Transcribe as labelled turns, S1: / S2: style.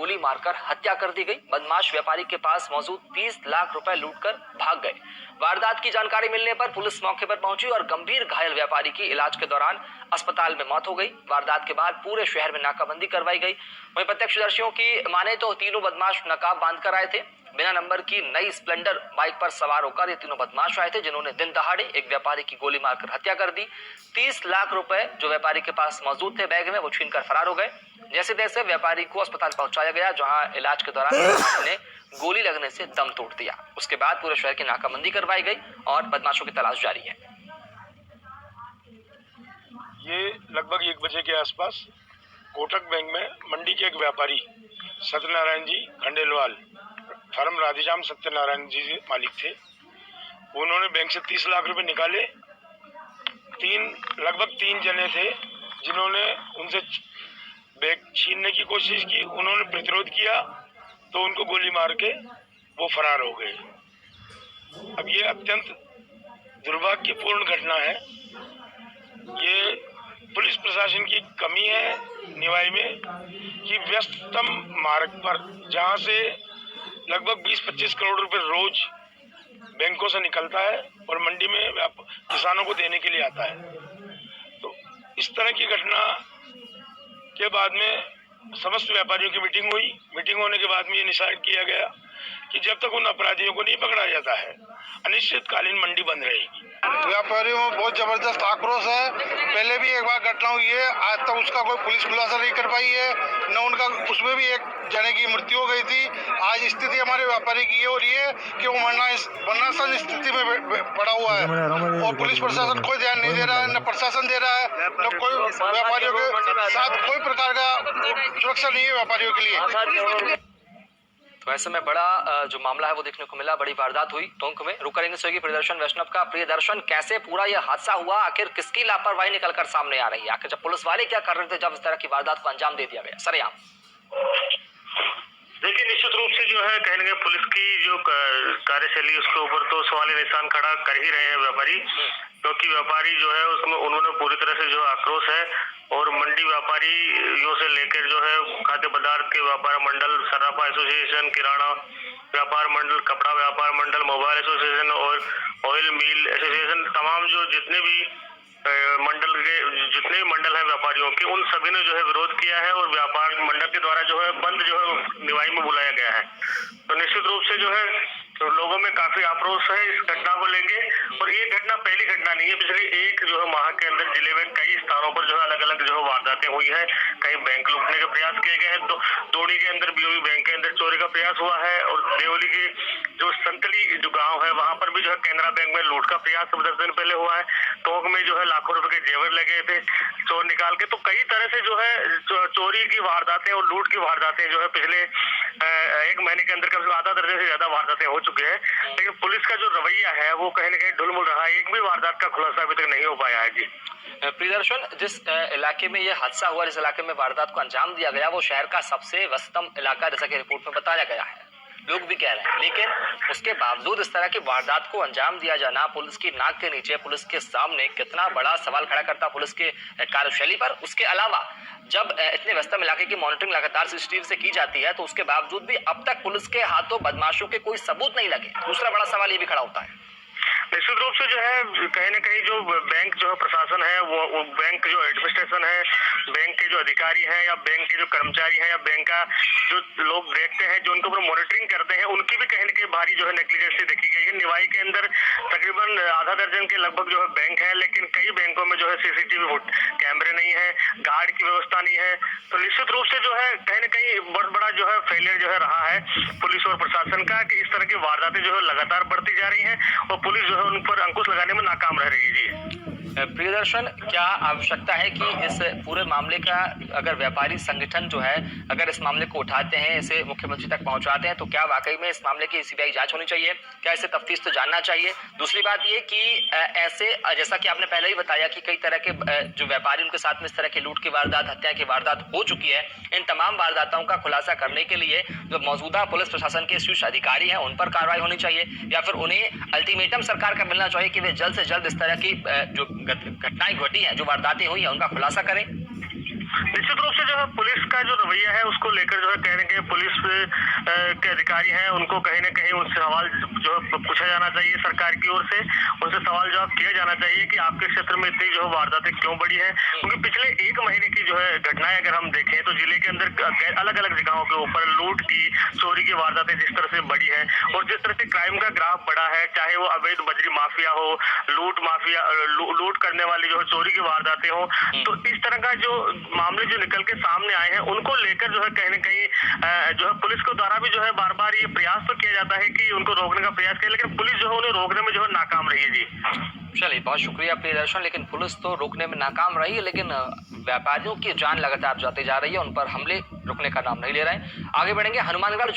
S1: गोली मारकर हत्या कर दी गई। बदमाश व्यापारी के पास मौजूद 30 लाख रुपए लूटकर भाग गए। वारदात की जानकारी मिलने पर पुलिस मौके पर पहुंची और गंभीर घायल व्यापारी की इलाज के दौरान अस्पताल में मौत हो गई। वारदात के बाद पूरे शहर में नाकाबंदी करवाई गई। वहीं प्रत्यक्षदर्शियों की माने तो तीनों बदमाश नकाब बांधकर आए थे। बिना नंबर की नई स्प्लेंडर बाइक पर सवार होकर ये तीनों बदमाश आए थे, जिन्होंने दिन दहाड़े एक व्यापारी की गोली मारकर हत्या कर दी। 30 लाख रुपए जो व्यापारी के पास मौजूद थे बैग में, वो छीनकर फरार हो गए। जैसे तैसे व्यापारी को अस्पताल पहुंचाया गया, जहां इलाज के दौरान ने गोली लगने से दम तोड़ दिया। उसके बाद पूरे शहर की नाकाबंदी करवाई गई और बदमाशों की तलाश जारी है।
S2: ये लगभग 1 बजे के आसपास कोटक बैंक में मंडी के एक व्यापारी सत्यनारायण जी खंडेलवाल, फर्म राधेश्याम सत्यनारायण जी से मालिक थे। उन्होंने बैंक से 30 लाख रुपए निकाले। लगभग 3 जने थे जिन्होंने उनसे बैग छीनने की कोशिश की। उन्होंने प्रतिरोध किया तो उनको गोली मार के वो फरार हो गए। अब ये अत्यंत दुर्भाग्यपूर्ण घटना है। ये पुलिस प्रशासन की कमी है निवाई में कि व्यस्ततम मार्ग पर जहां से लगभग 20-25 करोड़ रुपए रोज बैंकों से निकलता है और मंडी में किसानों को देने के लिए आता है, तो इस तरह की घटना के बाद में समस्त व्यापारियों की मीटिंग हुई। मीटिंग होने के बाद में ये डिसाइड किया गया कि जब तक उन अपराधियों को नहीं पकड़ा जाता है अनिश्चितकालीन मंडी बंद रहेगी।
S3: व्यापारियों में बहुत जबरदस्त आक्रोश है। पहले भी एक बार घटना हुई है, आज तक उसका कोई पुलिस खुलासा नहीं कर पाई है, न उनका उसमें भी एक जने की मृत्यु हो गई थी। आज स्थिति हमारे व्यापारी की ये हो रही है कि वो मरणासन स्थिति में पड़ा हुआ है और पुलिस प्रशासन कोई ध्यान नहीं दे रहा है, न प्रशासन दे रहा है, न कोई व्यापारियों के साथ कोई प्रकार का सुरक्षा नहीं है व्यापारियों के लिए।
S1: तो ऐसे में बड़ा जो मामला है वो देखने को मिला। बड़ी वारदात हुई टोंक में। रुक करेंगे सहयोगी प्रियदर्शन वैष्णव का। प्रियदर्शन, कैसे पूरा ये हादसा हुआ? आखिर किसकी लापरवाही निकलकर सामने आ रही है? आखिर जब पुलिस वाले क्या कर रहे थे जब इस तरह की वारदात को अंजाम दे दिया गया सरेआम?
S4: देखिए, निश्चित रूप से जो है कहीं ना कहीं पुलिस की जो कार्यशैली उसके ऊपर तो सवाल निशान खड़ा कर ही रहे हैं व्यापारी, क्योंकि व्यापारी जो है उसमें उन्होंने पूरी तरह से जो आक्रोश है और मंडी व्यापारियों से लेकर जो है खाद्य पदार्थ के व्यापार मंडल, सराफा एसोसिएशन, किराना व्यापार मंडल, कपड़ा व्यापार मंडल, मोबाइल एसोसिएशन और ऑयल मिल एसोसिएशन, तमाम जो जितने भी मंडल है व्यापारियों के, उन सभी ने जो है विरोध किया है और व्यापार मंडल के द्वारा जो है बंद जो है निवाई में बुलाया गया है। तो निश्चित रूप से जो है तो लोगों में काफी आक्रोश है इस घटना को लेके। और ये घटना पहली घटना नहीं है, पिछले एक जो है माह के अंदर जिले में कई स्थानों पर जो है अलग अलग जो है वारदातें हुई है। कहीं बैंक लूटने के प्रयास किए गए हैं। दोड़ी के अंदर बीओबी बैंक के अंदर चोरी का प्रयास हुआ है और देवली के जो संतली जो गाँव है वहां पर भी जो है कैनरा बैंक में लूट का प्रयास 10 दिन पहले हुआ है। टोंक में जो है लाखों रुपए के जेवर लगे थे चोर निकाल के। तो कई तरह से जो है चोरी की वारदातें और लूट की वारदातें जो है पिछले 1 महीने के अंदर कम से आधा दर्जन से ज्यादा वारदातें हो चुके हैं। लेकिन पुलिस का जो रवैया है वो कहीं ना कहीं ढुलमुल रहा है। एक भी वारदात का खुलासा अभी तक नहीं हो पाया है। जी
S1: प्रियदर्शन, जिस इलाके में ये हादसा हुआ, जिस इलाके में वारदात को अंजाम दिया गया, वो शहर का सबसे व्यस्तम इलाका जैसा कि रिपोर्ट में बताया गया है, लोग भी कह रहे हैं। लेकिन उसके बावजूद इस तरह की वारदात को अंजाम दिया जाना पुलिस की नाक के नीचे, पुलिस के सामने कितना बड़ा सवाल खड़ा करता पुलिस के कार्यशैली पर। उसके अलावा जब इतने व्यस्तम इलाके की मॉनिटरिंग लगातार सीसीटीवी से की जाती है, तो उसके बावजूद भी अब तक पुलिस के हाथों बदमाशों के कोई सबूत नहीं लगे। दूसरा बड़ा सवाल ये भी खड़ा होता है।
S4: निश्चित रूप से जो है कहीं ना कहीं जो बैंक जो है प्रशासन है वो बैंक जो एडमिनिस्ट्रेशन है, बैंक के जो अधिकारी हैं या बैंक के जो कर्मचारी हैं या बैंक का जो लोग देखते हैं जो उनके ऊपर मॉनिटरिंग करते हैं, उनकी भी कहीं ना कहीं भारी जो है नेग्लिजेंसी देखी गई है। निवाई के अंदर तकरीबन आधा दर्जन के लगभग जो है बैंक है, लेकिन कई बैंकों में जो है सीसीटीवी कैमरे नहीं है, गार्ड की व्यवस्था नहीं है। तो निश्चित रूप से जो है कहीं ना कहीं बहुत बड़ा जो है फेलियर जो है रहा है पुलिस और प्रशासन का कि इस तरह की वारदातें जो है लगातार बढ़ती जा रही हैं और पुलिस जो है उन पर अंकुश लगाने में नाकाम रह रही है। जी
S1: प्रियदर्शन, क्या आवश्यकता है कि इस पूरे मामले का अगर व्यापारी संगठन जो है अगर इस मामले को उठाते हैं, इसे मुख्यमंत्री तक पहुंचाते हैं, तो क्या वाकई में इस मामले की सीबीआई जांच होनी चाहिए? क्या इसे तफ्तीश तो जानना चाहिए? दूसरी बात ये कि ऐसे जैसा कि आपने पहले ही बताया कि कई तरह के जो व्यापारी उनके साथ में इस तरह की लूट की वारदात, हत्या की वारदात हो चुकी है। इन तमाम वारदातों का खुलासा करने के लिए जो मौजूदा पुलिस प्रशासन के शीर्ष अधिकारी हैं उन पर कार्रवाई होनी चाहिए, या फिर उन्हें अल्टीमेटम सरकार का मिलना चाहिए कि वे जल्द से जल्द इस तरह की जो घटनाएं घटी हैं, जो वारदातें हुई हैं, उनका खुलासा करें।
S4: निश्चित रूप से जो है पुलिस का जो रवैया है उसको लेकर जो है कहीं ना कहीं पुलिस के अधिकारी हैं उनको कहीं ना कहीं उनसे सवाल जो है पूछा जाना चाहिए सरकार की ओर से, उनसे सवाल जवाब किया जाना चाहिए कि आपके क्षेत्र में इतनी जो वारदातें क्यों बढ़ी है। क्योंकि पिछले 1 महीने की जो है घटनाएं अगर हम देखें तो जिले के अंदर अलग अलग जगहों के ऊपर लूट की, चोरी की वारदातें जिस तरह से बढ़ी है और जिस तरह से क्राइम का ग्राफ बढ़ा है, चाहे वो अवैध बजरी माफिया हो, लूट माफिया, लूट करने वाली जो है चोरी की वारदातें हो, तो इस तरह का जो मामले जो निकल के सामने आए हैं उनको लेकर जो है कहीं न कहीं जो है पुलिस के द्वारा भी जो है बार बार ये प्रयास तो किया जाता है कि उनको रोकने का प्रयास किया, लेकिन पुलिस जो है उन्हें रोकने में जो है नाकाम रही है। जी
S1: चलिए, बहुत शुक्रिया प्रियदर्शन। लेकिन पुलिस तो रोकने में नाकाम रही है, लेकिन व्यापारियों की जान लगातार जाती जा रही है, उन पर हमले रुकने का नाम नहीं ले रहे हैं। आगे बढ़ेंगे। हनुमानगढ़